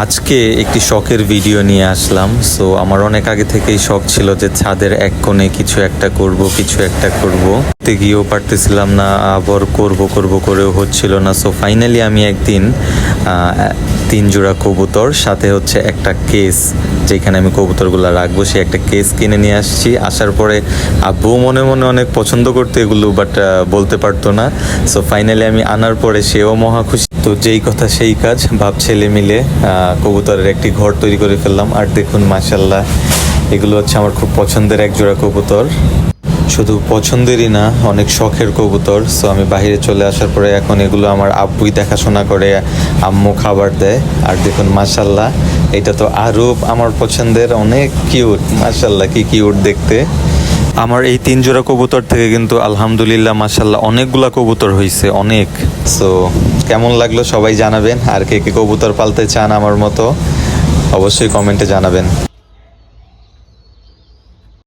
আজকে একটি শখের ভিডিও নিয়ে আসলাম। সো আমার অনেক আগে থেকেই শখ ছিল যে ছাদের এক কোণে কিছু একটা করব তে গিয়েও পারতেছিলাম না, আবার করব করেও হচ্ছিল না। সো ফাইনালি আমি একদিন 3 জোড়া কবুতর সাথে হচ্ছে একটা কেস, যেখানে আমি কবুতরগুলো রাখবো, সে একটা কেস কিনে নিয়ে আসছি। আসার পরে আব্বু মনে মনে অনেক পছন্দ করতো এগুলো, বাট বলতে পারতো না। সো ফাইনালি আমি আনার পরে সেও মহা খুশি। তো যেই কথা সেই কাজ, বাপ ছেলে মিলে কবুতরের একটি ঘর তৈরি করে ফেললাম। আর দেখুন মাশাল্লাহ, এগুলো হচ্ছে আমার খুব পছন্দের এক জোড়া কবুতর। শুধু পছন্দেরই না, অনেক শখের কবুতর। সো আমি বাইরে চলে আসার পরে এখন এগুলো আমার আব্বুই দেখাশোনা করে, আম্মু খাবার দেয়। আর দেখুন মাশাল্লাহ, এটা তো আরও আমার পছন্দের, অনেক কিউট। মাশাল্লাহ কি কিউট দেখতে। আমার এই 3 জোড়া কবুতর থেকে কিন্তু আলহামদুলিল্লাহ মাশাল্লাহ অনেকগুলা কবুতর হয়েছে, অনেক। সো কেমন লাগলো সবাই জানাবেন। আর কে কে কবুতর পালতে চান আমার মতো অবশ্যই কমেন্টে জানাবেন।